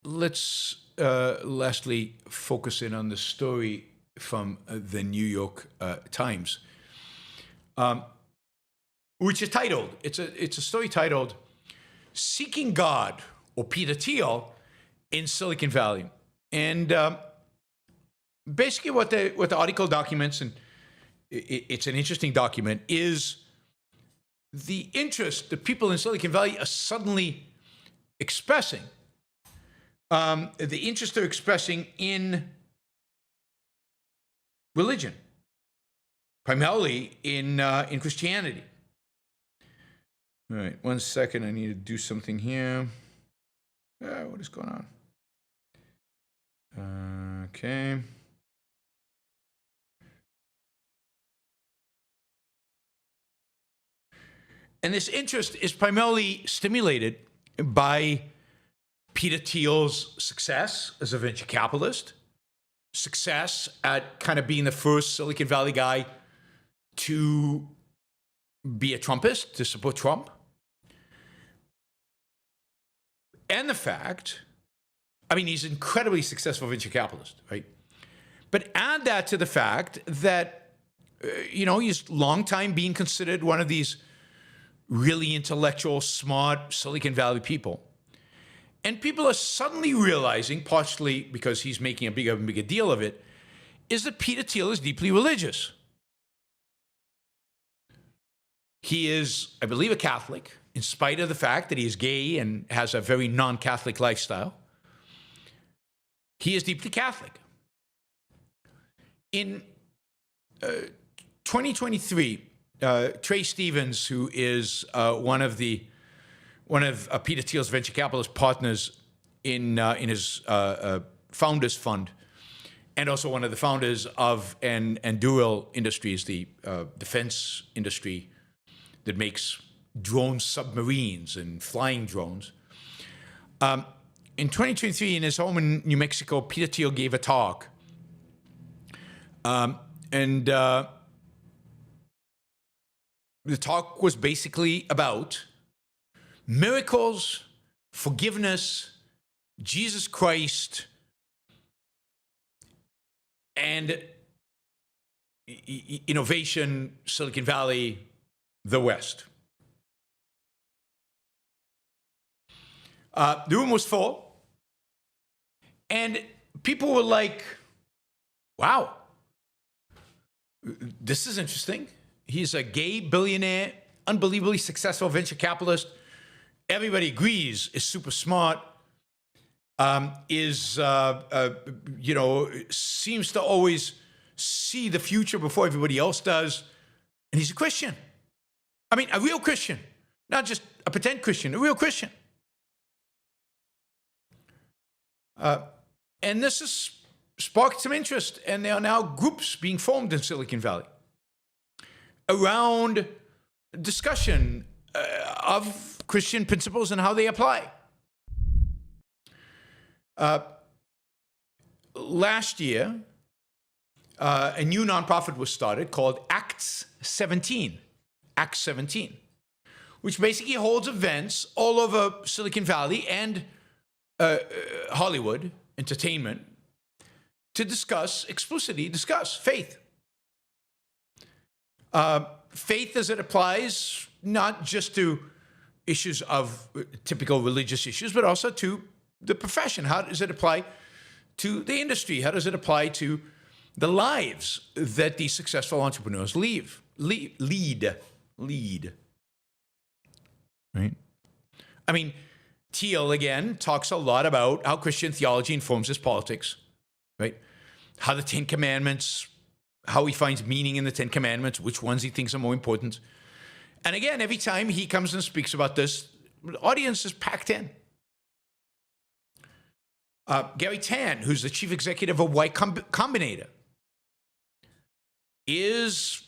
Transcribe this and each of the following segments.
let's lastly focus in on the story from the New York Times, which is titled, it's a story titled, Seeking God, or Peter Thiel in Silicon Valley. And basically what the article documents, and it's an interesting document, is the interest that people in Silicon Valley are suddenly expressing, the interest they're expressing in religion, primarily in Christianity. All right, 1 second, I need to do something here. What is going on? Okay. And this interest is primarily stimulated by Peter Thiel's success as a venture capitalist, success at kind of being the first Silicon Valley guy to be a Trumpist, to support Trump, and the fact, I mean, he's an incredibly successful venture capitalist, right? But add that to the fact that, he's long time being considered one of these really intellectual, smart Silicon Valley people. And people are suddenly realizing, partially because he's making a bigger and bigger deal of it, is that Peter Thiel is deeply religious. He is, I believe, a Catholic, in spite of the fact that he is gay and has a very non-Catholic lifestyle. He is deeply Catholic. In 2023, Trey Stevens, who is one of Peter Thiel's venture capitalist partners in his Founders Fund, and also one of the founders of Anduril Industries, the defense industry that makes drone submarines and flying drones. In 2023, in his home in New Mexico, Peter Thiel gave a talk. The talk was basically about miracles, forgiveness, Jesus Christ, and innovation, Silicon Valley, the West. The room was full, and people were like, wow, this is interesting. He's a gay billionaire, unbelievably successful venture capitalist. Everybody agrees is super smart, seems to always see the future before everybody else does. And he's a Christian. I mean, a real Christian, not just a pretend Christian, a real Christian. And this has sparked some interest, and there are now groups being formed in Silicon Valley around discussion of Christian principles and how they apply. Last year, a new nonprofit was started called Acts 17, which basically holds events all over Silicon Valley and Hollywood, entertainment, to explicitly discuss faith. Faith as it applies not just to issues of typical religious issues, but also to the profession. How does it apply to the industry? How does it apply to the lives that these successful entrepreneurs lead? Right? I mean, Thiel, again, talks a lot about how Christian theology informs his politics, right? How the Ten Commandments, how he finds meaning in the Ten Commandments, which ones he thinks are more important. And again, every time he comes and speaks about this, the audience is packed in. Gary Tan, who's the chief executive of Y Combinator, is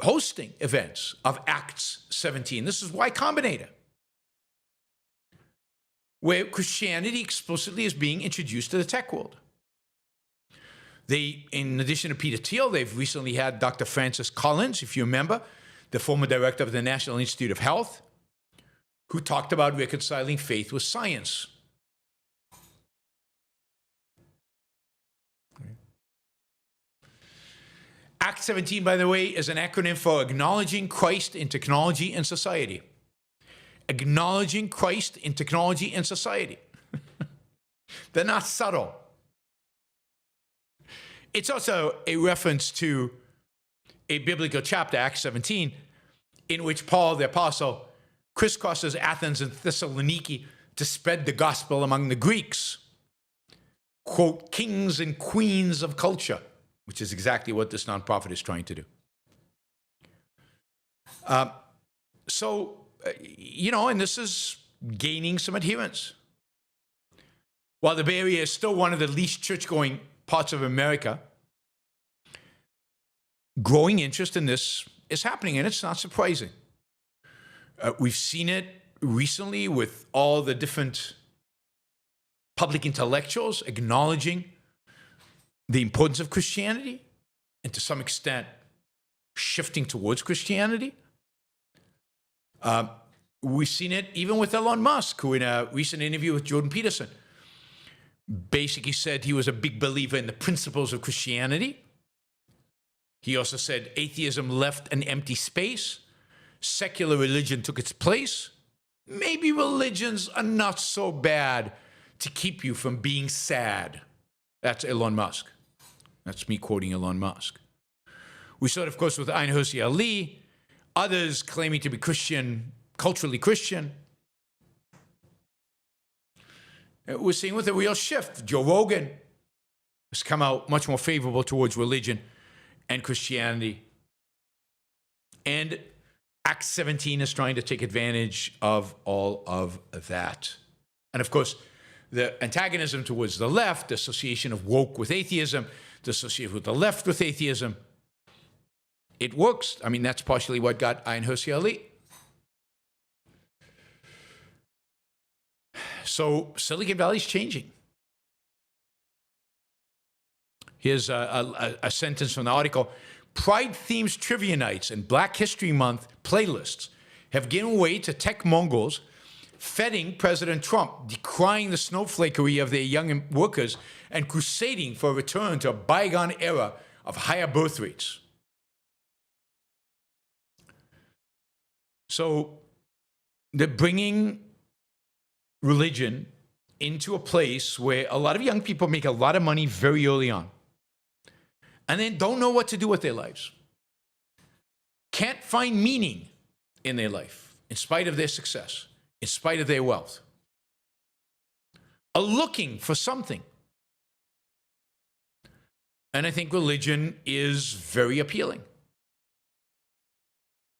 hosting events of Acts 17. This is Y Combinator, where Christianity explicitly is being introduced to the tech world. In addition to Peter Thiel, they've recently had Dr. Francis Collins, if you remember, the former director of the National Institute of Health, who talked about reconciling faith with science. Act 17, by the way, is an acronym for Acknowledging Christ in Technology and Society. Acknowledging Christ in Technology and Society. They're not subtle. It's also a reference to a biblical chapter, Acts 17, in which Paul the apostle crisscrosses Athens and Thessaloniki to spread the gospel among the Greeks. Quote, kings and queens of culture, which is exactly what this nonprofit is trying to do. And this is gaining some adherence. While the Bay Area is still one of the least church-going parts of America, growing interest in this is happening, and it's not surprising. We've seen it recently with all the different public intellectuals acknowledging the importance of Christianity and to some extent shifting towards Christianity. We've seen it even with Elon Musk, who in a recent interview with Jordan Peterson basically said he was a big believer in the principles of Christianity. He also said atheism left an empty space. Secular religion took its place. Maybe religions are not so bad to keep you from being sad. That's Elon Musk. That's me quoting Elon Musk. We saw it, of course, with Ayn Hirsi Ali, others claiming to be Christian, culturally Christian. We're seeing with a real shift. Joe Rogan has come out much more favorable towards religion and Christianity. And Act 17 is trying to take advantage of all of that. And of course, the antagonism towards the left, the association of woke with atheism, the association with the left with atheism, it works. I mean, that's partially what got Ayn Hirsi Ali. So Silicon Valley is changing. Here's a sentence from the article. Pride themes trivia nights and Black History Month playlists have given way to tech Mongols feting President Trump, decrying the snowflakery of their young workers and crusading for a return to a bygone era of higher birth rates. So they're bringing religion into a place where a lot of young people make a lot of money very early on and then don't know what to do with their lives. Can't find meaning in their life in spite of their success, in spite of their wealth. Are looking for something. And I think religion is very appealing.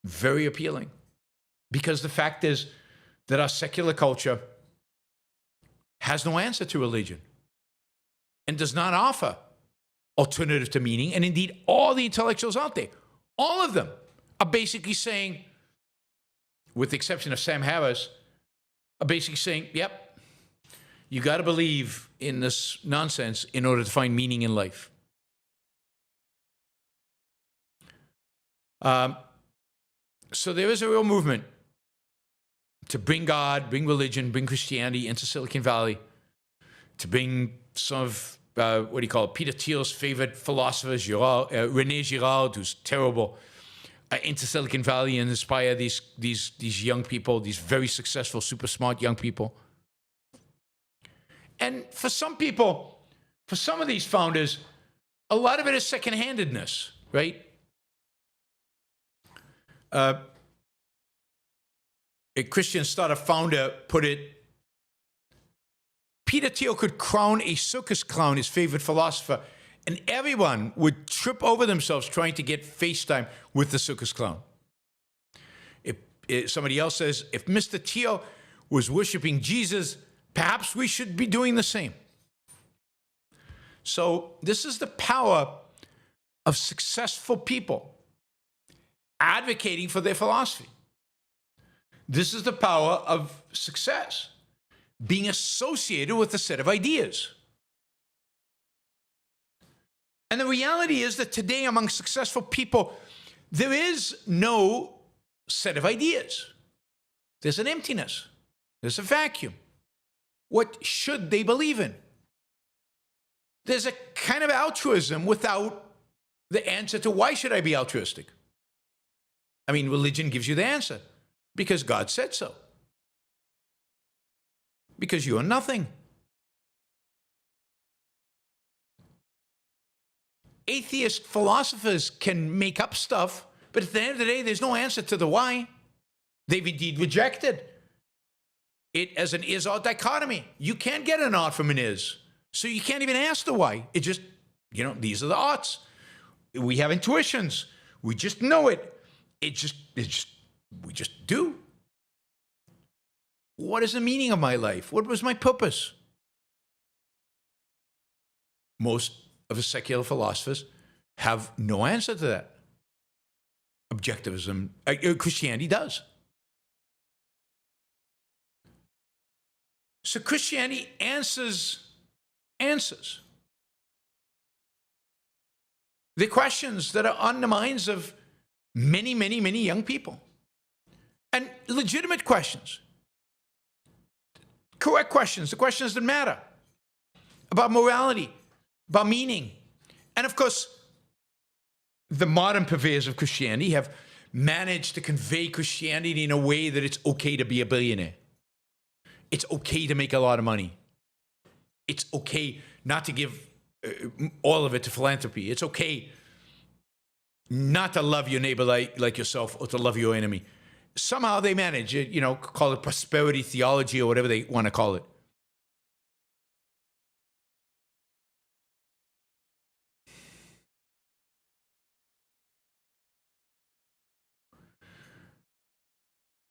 Very appealing. Because the fact is that our secular culture has no answer to religion and does not offer alternative to meaning. And indeed, all the intellectuals out there, all of them are basically saying, with the exception of Sam Harris, are basically saying, yep, you got to believe in this nonsense in order to find meaning in life. So there is a real movement to bring God, bring religion, bring Christianity into Silicon Valley, to bring some of, Peter Thiel's favorite philosophers, René Girard, who's terrible, into Silicon Valley and inspire these young people, these very successful, super smart young people. And for some people, for some of these founders, a lot of it is second-handedness, right? A Christian startup founder put it, Peter Thiel could crown a circus clown his favorite philosopher, and everyone would trip over themselves trying to get FaceTime with the circus clown. If somebody else says, if Mr. Thiel was worshiping Jesus, perhaps we should be doing the same. So this is the power of successful people advocating for their philosophy. This is the power of success, being associated with a set of ideas. And the reality is that today among successful people, there is no set of ideas. There's an emptiness. There's a vacuum. What should they believe in? There's a kind of altruism without the answer to why should I be altruistic. I mean, religion gives you the answer because God said so. Because you are nothing. Atheist philosophers can make up stuff, but at the end of the day, there's no answer to the why. They've indeed rejected it as an is-ought dichotomy. You can't get an ought from an is. So you can't even ask the why. It just, these are the oughts. We have intuitions. We just know it. We just do. What is the meaning of my life? What was my purpose? Most of the secular philosophers have no answer to that. Objectivism, Christianity does. So Christianity answers the questions that are on the minds of many, many, many young people. And legitimate questions. Correct questions, the questions that matter. About morality, about meaning. And of course, the modern purveyors of Christianity have managed to convey Christianity in a way that it's okay to be a billionaire. It's okay to make a lot of money. It's okay not to give all of it to philanthropy. It's okay not to love your neighbor like yourself or to love your enemy. Somehow they manage, call it prosperity theology or whatever they want to call it.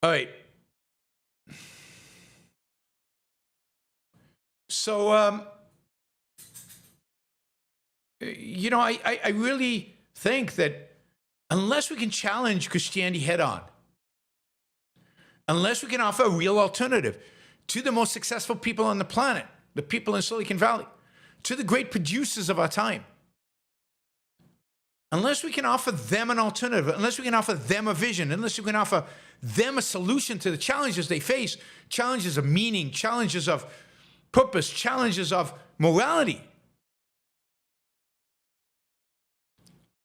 All right. So, I really think that unless we can challenge Christianity head on, unless we can offer a real alternative to the most successful people on the planet, the people in Silicon Valley, to the great producers of our time, unless we can offer them an alternative, unless we can offer them a vision, unless we can offer them a solution to the challenges they face, challenges of meaning, challenges of purpose, challenges of morality,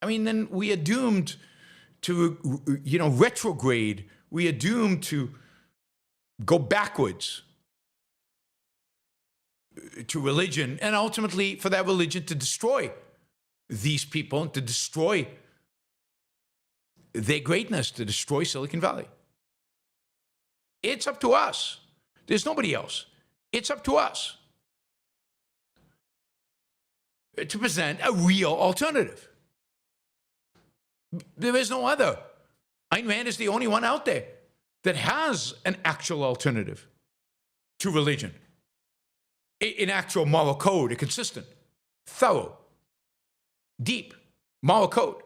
I mean, then we are doomed to, retrograde. We are doomed to go backwards to religion, and ultimately for that religion to destroy these people, to destroy their greatness, to destroy Silicon Valley. It's up to us. There's nobody else. It's up to us to present a real alternative. There is no other. Ayn Rand is the only one out there that has an actual alternative to religion, an actual moral code, a consistent, thorough, deep moral code,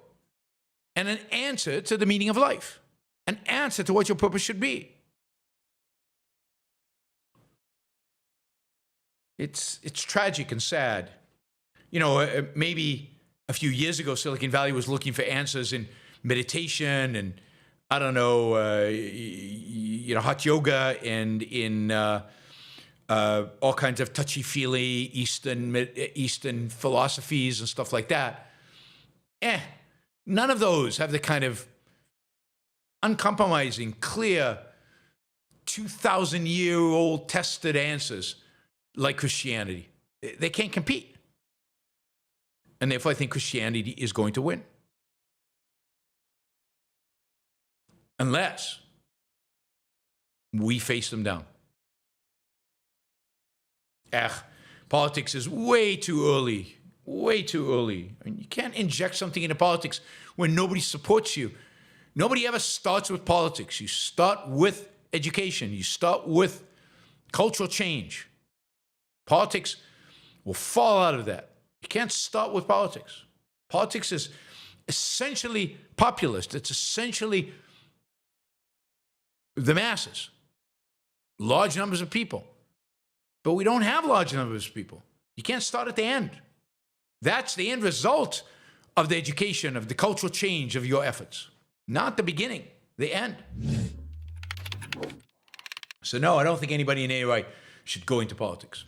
and an answer to the meaning of life, an answer to what your purpose should be. It's tragic and sad. Maybe a few years ago, Silicon Valley was looking for answers in meditation and, hot yoga and in all kinds of touchy-feely Eastern philosophies and stuff like that. None of those have the kind of uncompromising, clear, 2,000-year-old tested answers like Christianity. They can't compete. And therefore, I think Christianity is going to win. Unless we face them down. Politics is way too early. Way too early. I mean, you can't inject something into politics when nobody supports you. Nobody ever starts with politics. You start with education. You start with cultural change. Politics will fall out of that. You can't start with politics. Politics is essentially populist. It's essentially the masses, large numbers of people. But we don't have large numbers of people. You can't start at the end. That's the end result of the education, of the cultural change of your efforts. Not the beginning, the end. So no, I don't think anybody in AOI should go into politics.